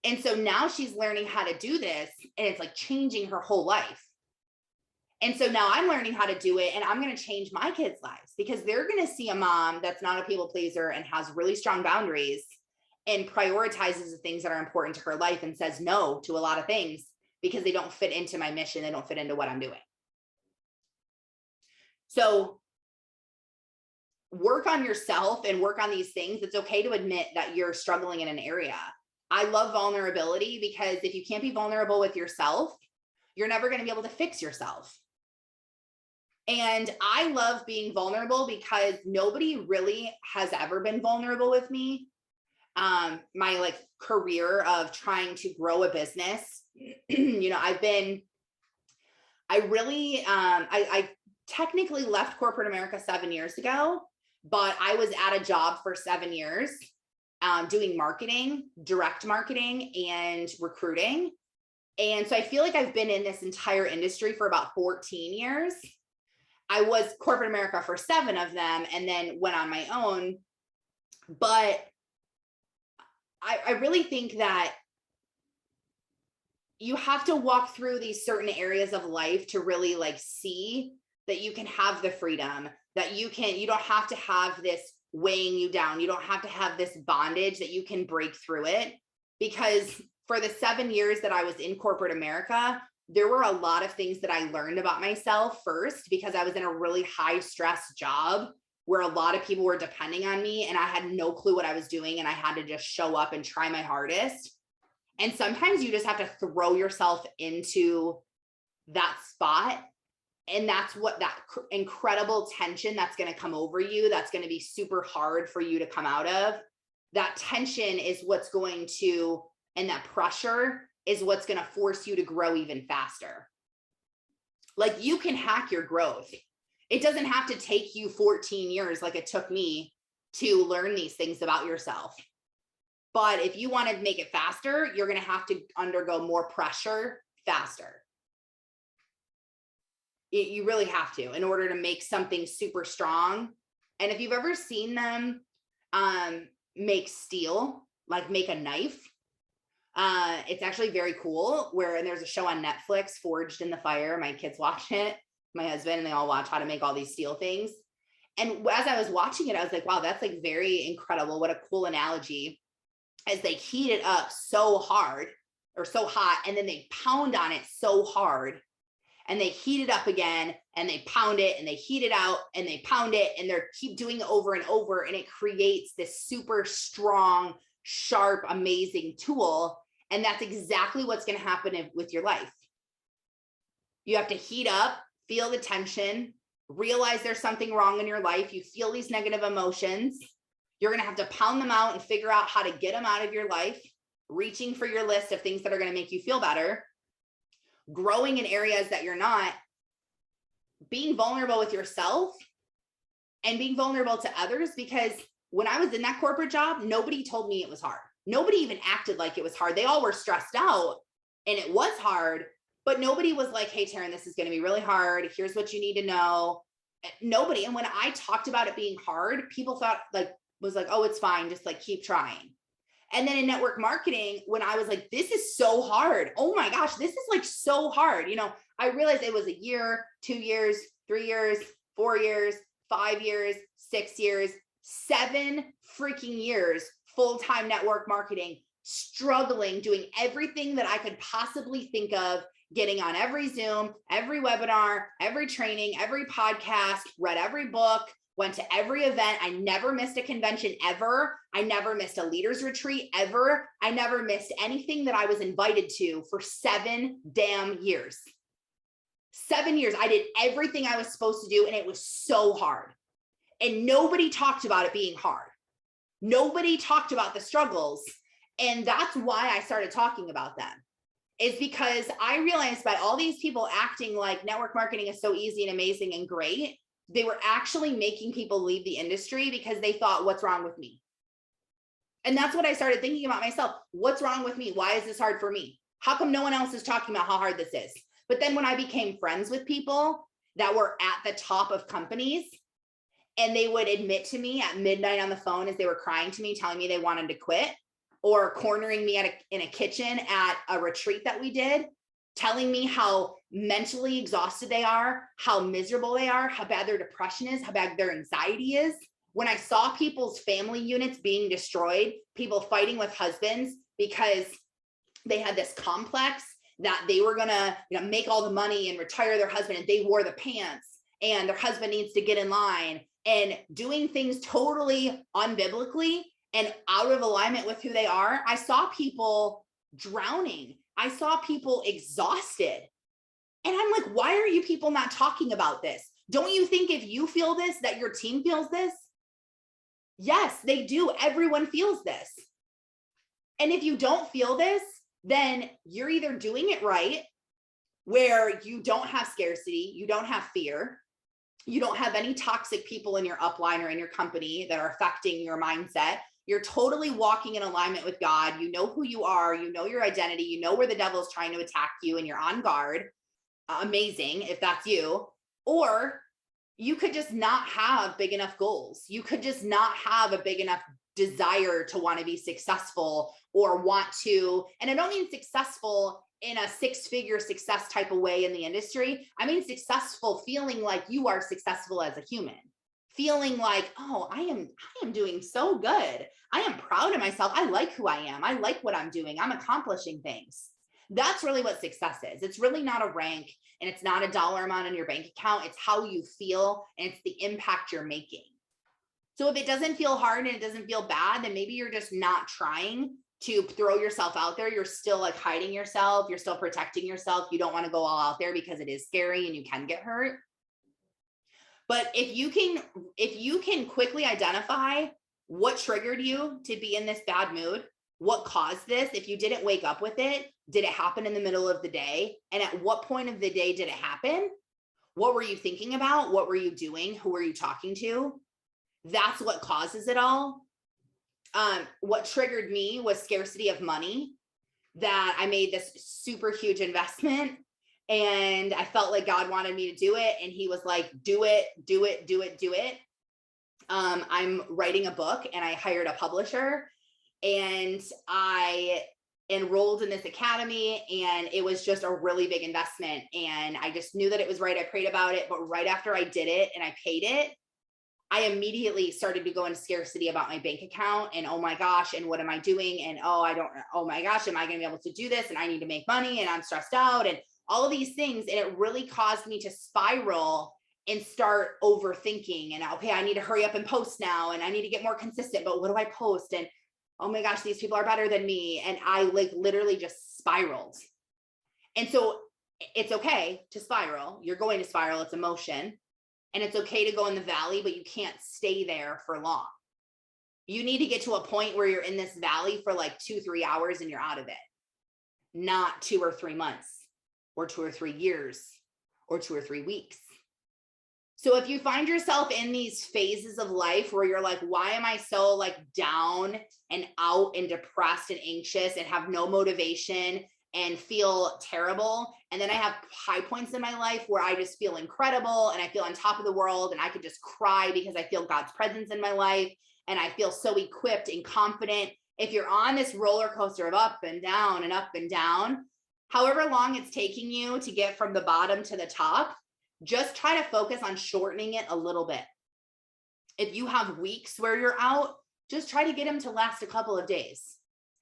And so now she's learning how to do this, and it's like changing her whole life. And so now I'm learning how to do it, and I'm going to change my kids' lives because they're going to see a mom that's not a people pleaser and has really strong boundaries and prioritizes the things that are important to her life and says no to a lot of things because they don't fit into my mission. They don't fit into what I'm doing. So work on yourself and work on these things. It's okay to admit that you're struggling in an area. I love vulnerability because if you can't be vulnerable with yourself, you're never going to be able to fix yourself. And I love being vulnerable because nobody really has ever been vulnerable with me. My like career of trying to grow a business, you know, I technically left corporate America 7 years ago, but I was at a job for 7 years, doing marketing, direct marketing and recruiting. And so I feel like I've been in this entire industry for about 14 years. I was corporate America for 7 of them and then went on my own. But I really think that you have to walk through these certain areas of life to really like see that you can have the freedom, that you don't have to have this weighing you down. You don't have to have this bondage, that you can break through it. Because for the 7 years that I was in corporate America, there were a lot of things that I learned about myself first, because I was in a really high stress job where a lot of people were depending on me and I had no clue what I was doing. And I had to just show up and try my hardest. And sometimes you just have to throw yourself into that spot. And that's what that incredible tension that's going to come over you, that's going to be super hard for you to come out of. That tension is what's going to, and that pressure is what's going to force you to grow even faster. Like, you can hack your growth. It doesn't have to take you 14 years like it took me to learn these things about yourself. But if you want to make it faster, you're going to have to undergo more pressure faster. You really have to, in order to make something super strong. And if you've ever seen them make steel, like make a knife. It's actually very cool and there's a show on Netflix, Forged in the Fire. My kids watch it, my husband, and they all watch how to make all these steel things. And as I was watching it, I was like, wow, that's like very incredible. What a cool analogy. As they heat it up so hard or so hot, and then they pound on it so hard, and they heat it up again, and they pound it, and they heat it out, and they pound it, and they keep doing it over and over, and it creates this super strong, sharp, amazing tool. And that's exactly what's going to happen with your life. You have to heat up, feel the tension, realize there's something wrong in your life. You feel these negative emotions. You're going to have to pound them out and figure out how to get them out of your life, reaching for your list of things that are going to make you feel better, growing in areas that you're not, being vulnerable with yourself and being vulnerable to others. Because when I was in that corporate job, nobody told me it was hard. Nobody even acted like it was hard. They all were stressed out, and it was hard, but nobody was like, hey, Taryn, this is going to be really hard. Here's what you need to know. Nobody. And when I talked about it being hard, people was like, oh, it's fine. Just like, keep trying. And then in network marketing, when I was like, this is so hard. Oh my gosh, this is like so hard. I realized it was a year, 2 years, 3 years, 4 years, 5 years, 6 years, 7 freaking years, full-time network marketing, struggling, doing everything that I could possibly think of, getting on every Zoom, every webinar, every training, every podcast, read every book, went to every event. I never missed a convention ever. I never missed a leaders retreat ever. I never missed anything that I was invited to for 7 damn years. 7 years. I did everything I was supposed to do, and it was so hard. And nobody talked about it being hard. Nobody talked about the struggles. And that's why I started talking about them, is because I realized by all these people acting like network marketing is so easy and amazing and great, they were actually making people leave the industry because they thought, what's wrong with me? And that's what I started thinking about myself. What's wrong with me? Why is this hard for me? How come no one else is talking about how hard this is? But then when I became friends with people that were at the top of companies, and they would admit to me at midnight on the phone as they were crying to me, telling me they wanted to quit, or cornering me in a kitchen at a retreat that we did, telling me how mentally exhausted they are, how miserable they are, how bad their depression is, how bad their anxiety is. When I saw people's family units being destroyed, people fighting with husbands because they had this complex that they were gonna, make all the money and retire their husband, and they wore the pants, and their husband needs to get in line, and doing things totally unbiblically and out of alignment with who they are. I saw people drowning. I saw people exhausted. And I'm like, why are you people not talking about this? Don't you think if you feel this, that your team feels this? Yes, they do. Everyone feels this. And if you don't feel this, then you're either doing it right, where you don't have scarcity, you don't have fear, you don't have any toxic people in your upline or in your company that are affecting your mindset. You're totally walking in alignment with God. You know who you are. You know your identity. You know where the devil's trying to attack you, and you're on guard. Amazing if that's you. Or you could just not have big enough goals. You could just not have a big enough desire to want to be successful or want to, and I don't mean successful in a 6-figure success type of way in the industry. I mean successful, feeling like you are successful as a human, feeling like, oh, I am doing so good. I am proud of myself. I like who I am. I like what I'm doing. I'm accomplishing things. That's really what success is. It's really not a rank, and it's not a dollar amount in your bank account. It's how you feel, and it's the impact you're making. So if it doesn't feel hard and it doesn't feel bad, then maybe you're just not trying to throw yourself out there. You're still like hiding yourself. You're still protecting yourself. You don't want to go all out there because it is scary and you can get hurt. But if you can quickly identify what triggered you to be in this bad mood, what caused this, if you didn't wake up with it, did it happen in the middle of the day? And at what point of the day did it happen? What were you thinking about? What were you doing? Who were you talking to? That's what causes it all. What triggered me was scarcity of money, that I made this super huge investment and I felt like God wanted me to do it. And he was like, do it, do it, do it, do it. I'm writing a book and I hired a publisher, and I enrolled in this academy, and it was just a really big investment. And I just knew that it was right. I prayed about it, but right after I did it and I paid it, I immediately started to go into scarcity about my bank account and, oh my gosh, and what am I doing? And oh my gosh, am I going to be able to do this? And I need to make money and I'm stressed out and all of these things. And it really caused me to spiral and start overthinking. And okay, I need to hurry up and post now, and I need to get more consistent, but what do I post? And oh my gosh, these people are better than me. And I like literally just spiraled. And so it's okay to spiral. You're going to spiral. It's emotion. And it's okay to go in the valley, but you can't stay there for long. You need to get to a point where you're in this valley for like 2-3 hours and you're out of it, not 2 or 3 months or 2 or 3 years or 2 or 3 weeks. So if you find yourself in these phases of life where you're like, why am I so like down and out and depressed and anxious and have no motivation and feel terrible? And then I have high points in my life where I just feel incredible and I feel on top of the world and I could just cry because I feel God's presence in my life and I feel so equipped and confident. If you're on this roller coaster of up and down and up and down, however long it's taking you to get from the bottom to the top, just try to focus on shortening it a little bit. If you have weeks where you're out, just try to get them to last a couple of days.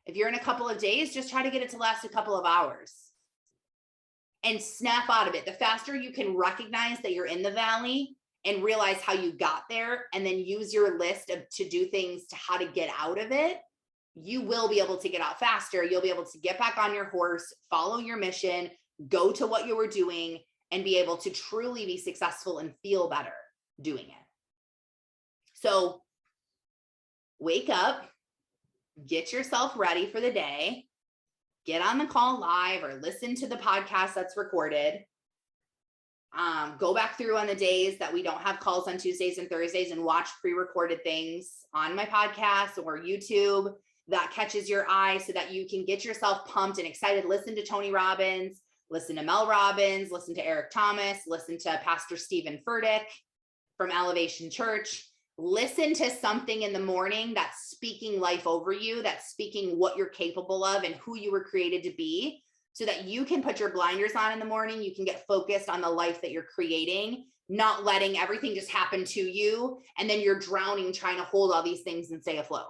If you're in a couple of days, just try to get it to last a couple of hours and snap out of it. The faster you can recognize that you're in the valley and realize how you got there, and then use your list of to-do things to how to get out of it, you will be able to get out faster. You'll be able to get back on your horse, follow your mission, go to what you were doing, and be able to truly be successful and feel better doing it. So wake up, get yourself ready for the day, get on the call live or listen to the podcast that's recorded. Go back through on the days that we don't have calls on Tuesdays and Thursdays and watch pre-recorded things on my podcast or YouTube that catches your eye so that you can get yourself pumped and excited. Listen to Tony Robbins, listen to Mel Robbins, listen to Eric Thomas, listen to Pastor Stephen Furtick from Elevation Church. Listen to something in the morning that's speaking life over you, that's speaking what you're capable of and who you were created to be, so that you can put your blinders on in the morning. You can get focused on the life that you're creating, not letting everything just happen to you. And then you're drowning trying to hold all these things and stay afloat.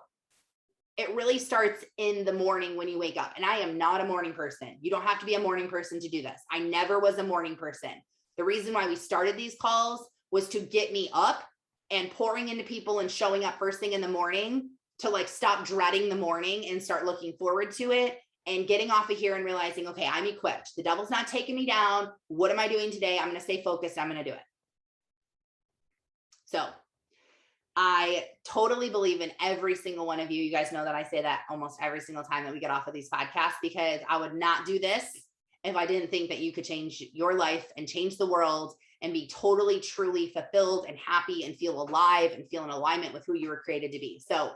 It really starts in the morning when you wake up. And I am not a morning person. You don't have to be a morning person to do this. I never was a morning person. The reason why we started these calls was to get me up and pouring into people and showing up first thing in the morning, to like stop dreading the morning and start looking forward to it and getting off of here and realizing, okay, I'm equipped. The devil's not taking me down. What am I doing today? I'm going to stay focused. I'm going to do it. So I totally believe in every single one of you. You guys know that I say that almost every single time that we get off of these podcasts, because I would not do this if I didn't think that you could change your life and change the world and be totally, truly fulfilled and happy and feel alive and feel in alignment with who you were created to be. So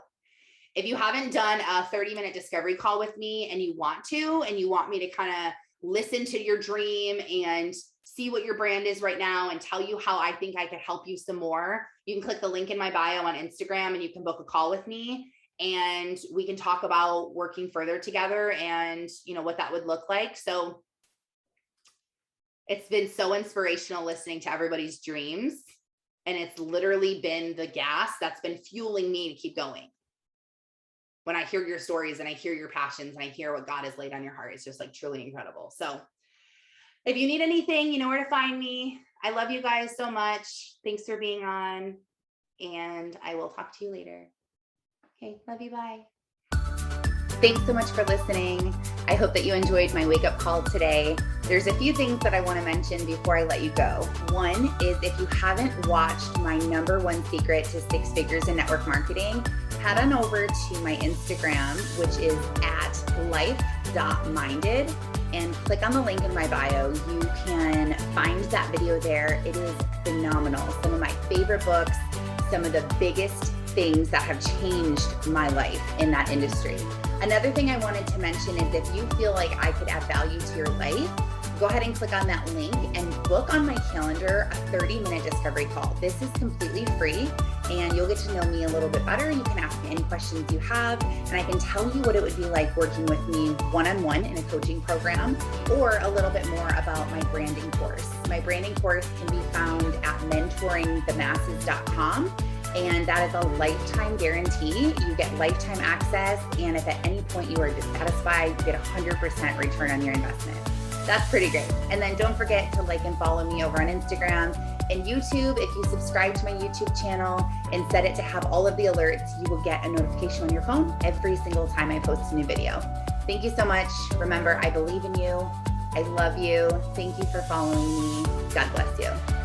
if you haven't done a 30-minute discovery call with me and you want me to kind of listen to your dream and see what your brand is right now and tell you how I think I could help you some more, you can click the link in my bio on Instagram and you can book a call with me and we can talk about working further together and what that would look like. So it's been so inspirational listening to everybody's dreams. And it's literally been the gas that's been fueling me to keep going. When I hear your stories and I hear your passions and I hear what God has laid on your heart, it's just like truly incredible. So if you need anything, you know where to find me. I love you guys so much. Thanks for being on. And I will talk to you later. Okay, love you, bye. Thanks so much for listening. I hope that you enjoyed my wake-up call today. There's a few things that I want to mention before I let you go. One is, if you haven't watched my #1 secret to 6 figures in network marketing, head on over to my Instagram, which is @life.minded, and click on the link in my bio. You can find that video there. It is phenomenal. Some of my favorite books, some of the biggest things that have changed my life in that industry. Another thing I wanted to mention is, if you feel like I could add value to your life, go ahead and click on that link and book on my calendar a 30-minute discovery call. This is completely free and you'll get to know me a little bit better. You can ask me any questions you have, and I can tell you what it would be like working with me one-on-one in a coaching program, or a little bit more about my branding course. My branding course can be found at mentoringthemasses.com. And that is a lifetime guarantee. You get lifetime access. And if at any point you are dissatisfied, you get 100% return on your investment. That's pretty great. And then don't forget to like and follow me over on Instagram and YouTube. If you subscribe to my YouTube channel and set it to have all of the alerts, you will get a notification on your phone every single time I post a new video. Thank you so much. Remember, I believe in you. I love you. Thank you for following me. God bless you.